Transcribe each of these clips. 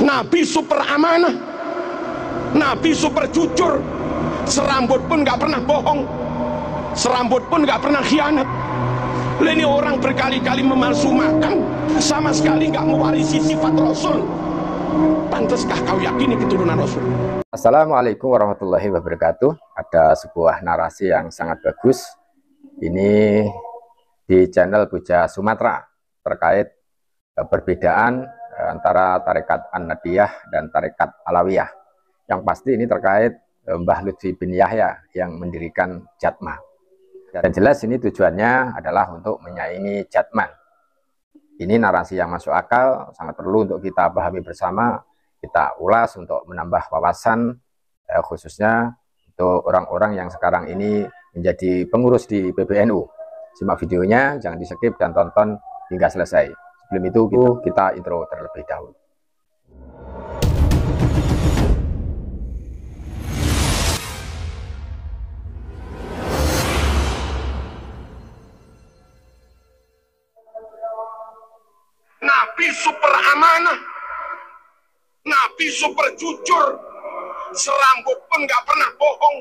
Nabi super amanah, Nabi super jujur, serambut pun nggak pernah bohong, serambut pun nggak pernah khianat. Ini orang berkali-kali memalsumakan, sama sekali nggak mewarisi sifat Rasul. Pantaskah kau yakini keturunan Rasul? Assalamualaikum warahmatullahi wabarakatuh. Ada sebuah narasi yang sangat bagus ini di channel Buja Sumatera terkait perbedaan antara tarekat An-Nadiyah dan tarekat Alawiyah. Yang pasti ini terkait Mbah Lutfi bin Yahya yang mendirikan Jatmah. Dan jelas ini tujuannya adalah untuk menyaingi Jatman. Ini narasi yang masuk akal, sangat perlu untuk kita pahami bersama, kita ulas untuk menambah wawasan, khususnya untuk orang-orang yang sekarang ini menjadi pengurus di PBNU. Simak videonya, jangan di-skip dan tonton hingga selesai. Sebelum itu kita intro terlebih dahulu. Nabi super amanah, Nabi super jujur, serambut pun nggak pernah bohong,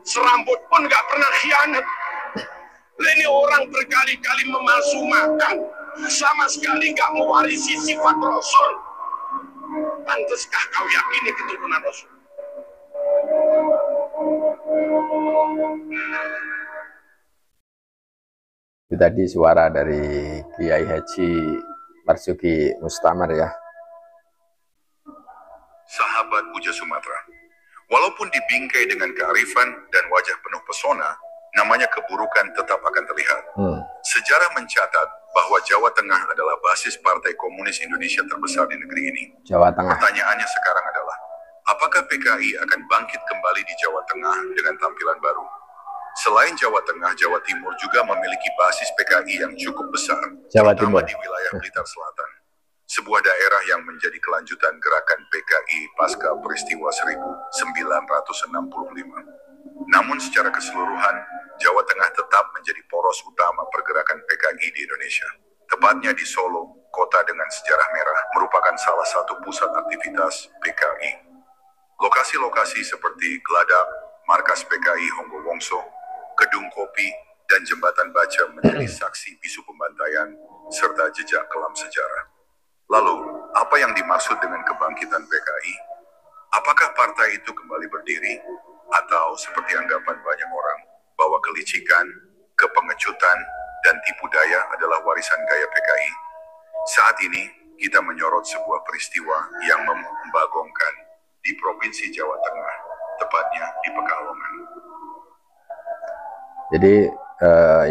serambut pun nggak pernah khianat. Ini orang berkali-kali memalsumakan, sama sekali nggak mewarisi sifat Rasul. Pantaskah kau yakini keturunan Rasul? Itu tadi suara dari Kiai Haji Marzuki Mustamar ya. Sahabat Buja Sumatera, walaupun dibingkai dengan kearifan dan wajah penuh pesona, namanya keburukan tetap akan terlihat. Sejarah mencatat bahwa Jawa Tengah adalah basis Partai Komunis Indonesia terbesar di negeri ini. Jawa Tengah. Pertanyaannya sekarang adalah, apakah PKI akan bangkit kembali di Jawa Tengah dengan tampilan baru? Selain Jawa Tengah, Jawa Timur juga memiliki basis PKI yang cukup besar, Jawa terutama Timur di wilayah Blitar Selatan, sebuah daerah yang menjadi kelanjutan gerakan PKI pasca peristiwa 1965. Namun secara keseluruhan, Jawa Tengah tetap menjadi poros utama pergerakan PKI di Indonesia. Tepatnya di Solo, kota dengan sejarah merah, merupakan salah satu pusat aktivitas PKI. Lokasi-lokasi seperti Geladak, markas PKI Honggo Wongso, Gedung Kopi, dan Jembatan Baca menjadi saksi bisu pembantaian serta jejak kelam sejarah. Lalu, apa yang dimaksud dengan kebangkitan PKI? Apakah partai itu kembali berdiri? Atau seperti anggapan banyak orang, bahwa kelicikan, kepengecutan, dan tipu daya adalah warisan gaya PKI? Saat ini, kita menyorot sebuah peristiwa yang membagongkan di Provinsi Jawa Tengah, tepatnya di Pekalongan. Jadi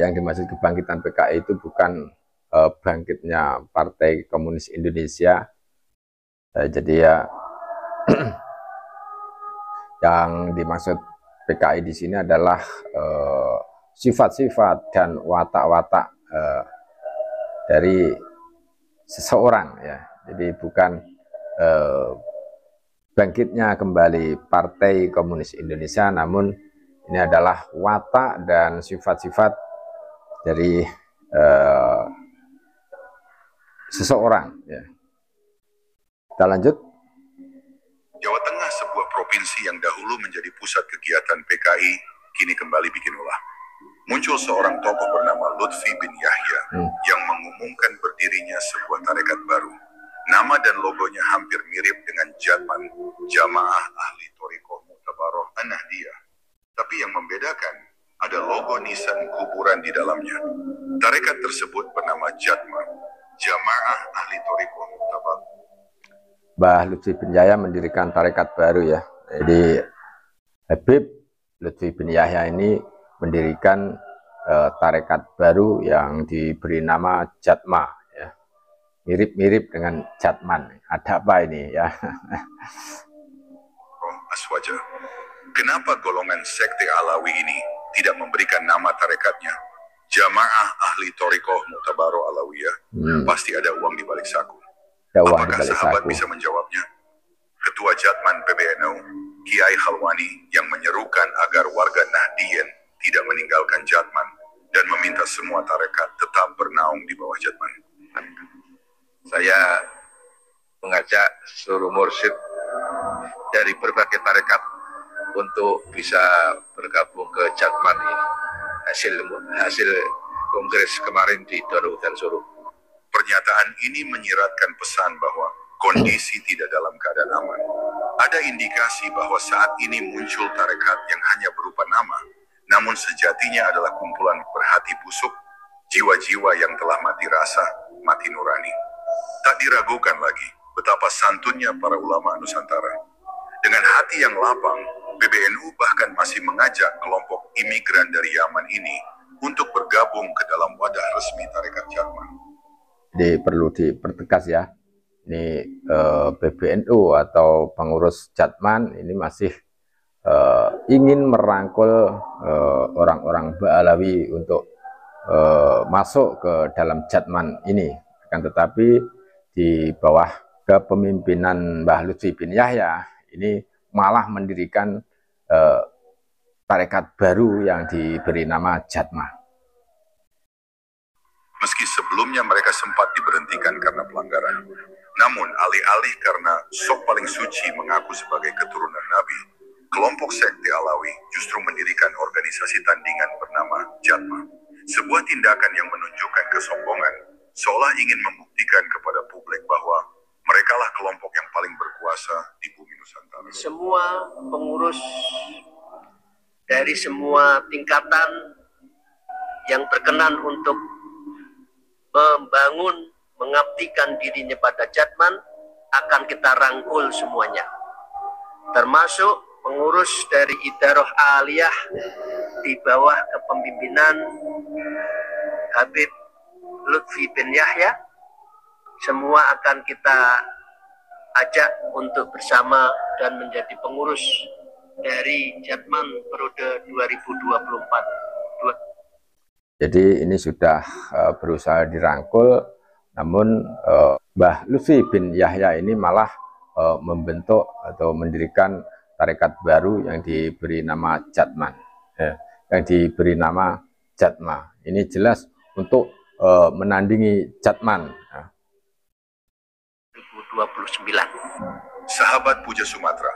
yang dimaksud kebangkitan PKI itu bukan bangkitnya Partai Komunis Indonesia. Jadi ya yang dimaksud PKI di sini adalah sifat-sifat dan watak-watak dari seseorang ya. Jadi bukan bangkitnya kembali Partai Komunis Indonesia, namun ini adalah watak dan sifat-sifat dari seseorang ya. Kita lanjut. Jawa Tengah, sebuah provinsi yang dahulu menjadi pusat kegiatan PKI, kini kembali bikin ulah. Muncul seorang tokoh bernama Lutfi bin Yahya yang mengumumkan berdirinya sebuah tarekat baru. Nama dan logonya hampir mirip dengan Jatman, Jamaah Ahli Thoriqoh Mu'tabaroh An-Nahdiyah. Tapi yang membedakan ada logo nisan kuburan di dalamnya. Tarekat tersebut bernama Jatmah, Jamaah Ahli Thoriqoh Mu'tabaroh. Mbah Lutfi bin Yahya mendirikan tarekat baru ya. Jadi Habib Lutfi bin Yahya ini mendirikan tarekat baru yang diberi nama Jatmah ya. Mirip-mirip dengan Jatman. Ada apa ini ya? Aswaja. Kenapa golongan sekte Alawi ini tidak memberikan nama tarekatnya Jamaah Ahli Thoriqoh Mu'tabaroh Alawiyah? Pasti ada uang di balik saku. Apakah sahabat bisa menjawabnya? Ketua Jatman PBNU, Kiai Khalwani, yang menyerukan agar warga Nahdien tidak meninggalkan Jatman dan meminta semua tarekat tetap bernaung di bawah Jatman. Saya mendengar kabar bahwa Jatman PBNU akan bangkit kembali. Apakah benar? Saya mendengar kabar bahwa Jatman PBNU akan bangkit kembali. Apakah benar? Saya mendengar kabar bahwa Jatman PBNU akan bangkit kembali. Apakah benar? mengajak seluruh mursyid dari berbagai tarekat untuk bisa bergabung ke Jatman ini. Hasil kongres kemarin di Darul Hudan Solo. Pernyataan ini menyiratkan pesan bahwa kondisi tidak dalam keadaan aman. Ada indikasi bahwa saat ini muncul tarekat yang hanya berupa nama, namun sejatinya adalah kumpulan berhati busuk, jiwa-jiwa yang telah mati rasa, mati nurani. Tak diragukan lagi betapa santunnya para ulama Nusantara. Dengan hati yang lapang, PBNU bahkan masih mengajak kelompok imigran dari Yaman ini untuk bergabung ke dalam wadah resmi tarekat Jatman. Jadi perlu dipertegas ya, ini PBNU atau pengurus Jatman ini masih ingin merangkul orang-orang Ba'alawi untuk masuk ke dalam Jatman ini. Akan tetapi di bawah kepemimpinan Mbah Lutfi bin Yahya ini malah mendirikan tarekat baru yang diberi nama Jatman. Meski sebelumnya mereka sempat diberhentikan karena pelanggaran, namun alih-alih karena sok paling suci mengaku sebagai keturunan Nabi, kelompok sekte Alawi justru mendirikan organisasi tandingan bernama Jatma. Sebuah tindakan yang menunjukkan kesombongan, seolah ingin membuktikan kepada publik bahwa merekalah kelompok yang paling berkuasa di bumi Nusantara. Semua pengurus dari semua tingkatan yang berkenan untuk membangun, mengabdikan dirinya pada Jatman akan kita rangkul semuanya, termasuk pengurus dari Idaroh Aliyah di bawah kepemimpinan Habib Lutfi bin Yahya. Semua akan kita ajak untuk bersama dan menjadi pengurus dari Jatman periode 2024. Jadi ini sudah berusaha dirangkul, namun Mbah Lutfi bin Yahya ini malah membentuk atau mendirikan tarekat baru yang diberi nama Jatman, yang diberi nama Jatma. Ini jelas untuk menandingi Jatman. 2029. Sahabat Puja Sumatera,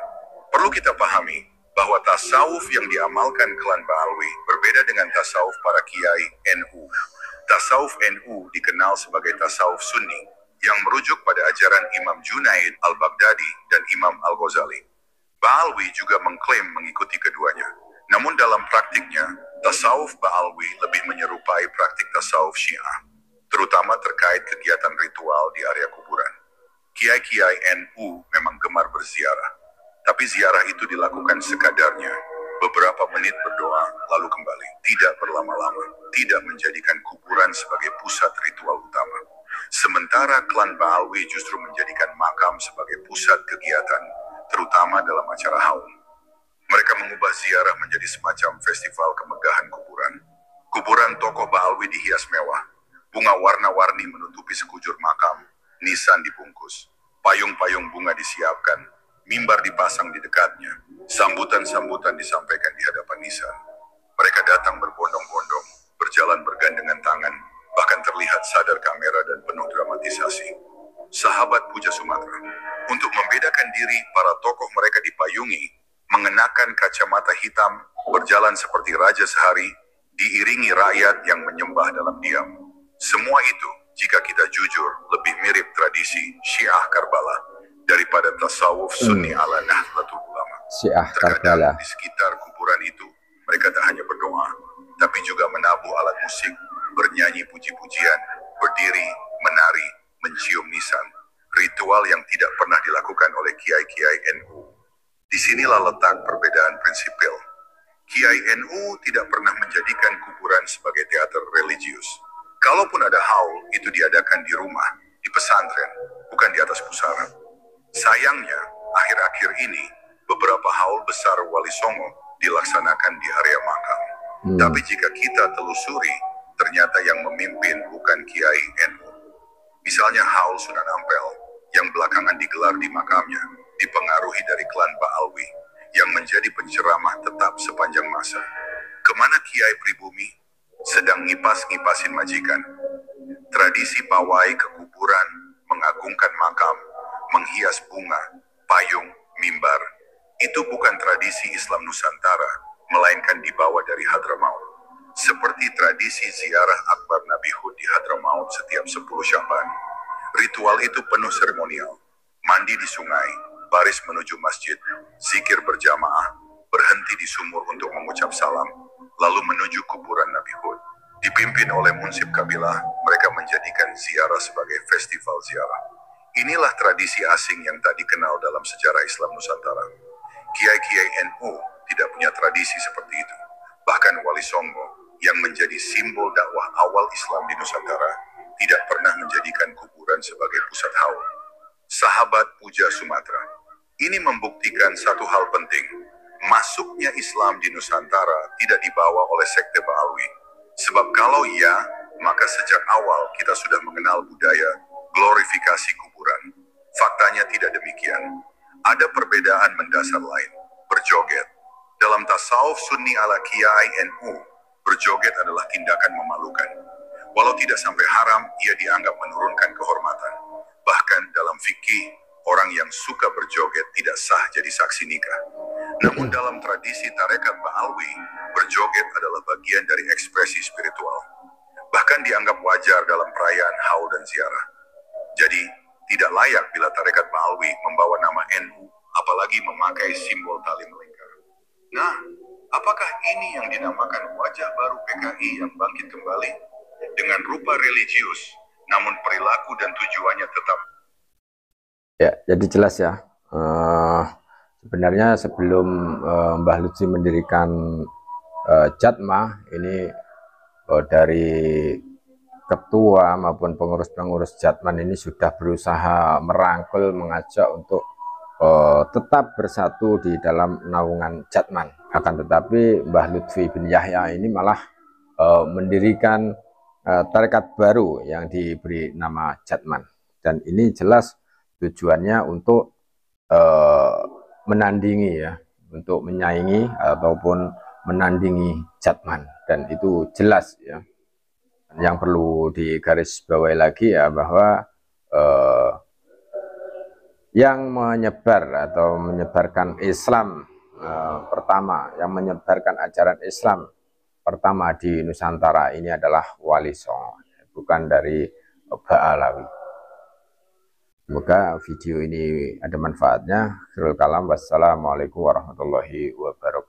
perlu kita pahami bahwa tasawuf yang diamalkan klan Ba'alwi berbeda dengan tasawuf para kiai NU. Tasawuf NU dikenal sebagai tasawuf Sunni yang merujuk pada ajaran Imam Junaid al-Baghdadi dan Imam al-Ghazali. Ba'alwi juga mengklaim mengikuti keduanya. Namun dalam praktiknya, tasawuf Ba'alwi lebih menyerupai praktik tasawuf Syiah, terutama terkait kegiatan ritual di area kuburan. Kiai-kiai NU memang gemar berziarah, tapi ziarah itu dilakukan sekadarnya, beberapa menit berdoa lalu kembali, tidak berlama-lama, tidak menjadikan kuburan sebagai pusat ritual utama. Sementara klan Ba'alwi justru menjadikan makam sebagai pusat kegiatan, terutama dalam acara haul. Mereka mengubah ziarah menjadi semacam festival kemegahan kuburan. Kuburan tokoh Ba'alwi dihias mewah, bunga warna-warni menutupi sekujur makam, nisan dibungkus, payung-payung bunga disiapkan, mimbar dipasang di dekatnya, sambutan-sambutan disampaikan di hadapan nisan. Mereka datang berbondong-bondong, berjalan bergandengan tangan, bahkan terlihat sadar kamera dan penuh dramatisasi. Sahabat Puja Sumatera, untuk membedakan diri, para tokoh mereka dipayungi, mengenakan kacamata hitam, berjalan seperti raja sehari, diiringi rakyat yang menyembah dalam diam. Semua itu, jika kita jujur, lebih mirip tradisi Syiah Karbala daripada tasawuf Sunni ala Nahdlatul Ulama. Syiah Karbala. Terkadang di sekitar kuburan itu, mereka tak hanya berdoa, tapi juga menabuh alat musik, bernyanyi puji-pujian, berdiri, menari, mencium nisan. Ritual yang tidak pernah dilakukan oleh kiai-kiai NU. Disinilah letak perbedaan prinsipil. Kiai NU tidak pernah menjadikan kuburan sebagai teater religius. Kalaupun ada haul, itu diadakan di rumah, di pesantren, bukan di atas pusara. Sayangnya, akhir-akhir ini, beberapa haul besar Wali Songo dilaksanakan di area makam. Tapi jika kita telusuri, ternyata yang memimpin bukan Kiai NU. Misalnya haul Sunan Ampel, yang belakangan digelar di makamnya, dipengaruhi dari klan Ba'alwi, yang menjadi penceramah tetap sepanjang masa. Kemana Kiai Pribumi? Sedang ngipas-ngipasin majikan. Tradisi pawai ke kuburan, mengagungkan makam, menghias bunga, payung, mimbar. Itu bukan tradisi Islam Nusantara, melainkan dibawa dari Hadramaut. Seperti tradisi ziarah akbar Nabi Hud di Hadramaut setiap 10 Sya'ban. Ritual itu penuh seremonial. Mandi di sungai, baris menuju masjid, zikir berjamaah, berhenti di sumur untuk mengucap salam, lalu menuju kuburan Nabi Hud. Dipimpin oleh munsib kabilah, mereka menjadikan ziarah sebagai festival ziarah. Inilah tradisi asing yang tak dikenal dalam sejarah Islam Nusantara. Kiai-kiai NU tidak punya tradisi seperti itu. Bahkan Wali Songo, yang menjadi simbol dakwah awal Islam di Nusantara, tidak pernah menjadikan kuburan sebagai pusat haul. Sahabat Puja Sumatera, ini membuktikan satu hal penting. Masuknya Islam di Nusantara tidak dibawa oleh sekte Ba'alwi. Sebab kalau iya, maka sejak awal kita sudah mengenal budaya glorifikasi kuburan. Faktanya tidak demikian. Ada perbedaan mendasar lain, berjoget. Dalam tasawuf Sunni ala Kiai NU, berjoget adalah tindakan memalukan. Walau tidak sampai haram, ia dianggap menurunkan kehormatan. Bahkan dalam fikih, orang yang suka berjoget tidak sah jadi saksi nikah. Namun dalam tradisi tarekat Ba'alwi, berjoget adalah bagian dari ekspresi spiritual. Bahkan dianggap wajar dalam perayaan haul dan ziarah. Jadi, tidak layak bila tarekat Ba'alwi membawa nama NU, apalagi memakai simbol tali melingkar. Nah, apakah ini yang dinamakan wajah baru PKI yang bangkit kembali? Dengan rupa religius, namun perilaku dan tujuannya tetap. Ya, jadi jelas ya. Sebenarnya sebelum Mbah Lutfi mendirikan Jatmah ini, dari ketua maupun pengurus-pengurus Jatman ini sudah berusaha merangkul, mengajak untuk tetap bersatu di dalam naungan Jatman. Akan tetapi Mbah Lutfi bin Yahya ini malah mendirikan tarekat baru yang diberi nama Jatman. Dan ini jelas tujuannya untuk menandingi ya, untuk menyaingi ataupun menandingi Jatman. Dan itu jelas ya. Yang perlu digarisbawahi lagi ya, bahwa yang menyebar atau menyebarkan Islam pertama, yang menyebarkan ajaran Islam pertama di Nusantara ini adalah Wali Songo, bukan dari Ba'alawi. Semoga video ini ada manfaatnya. Akhirul kalam, wassalamualaikum warahmatullahi wabarakatuh.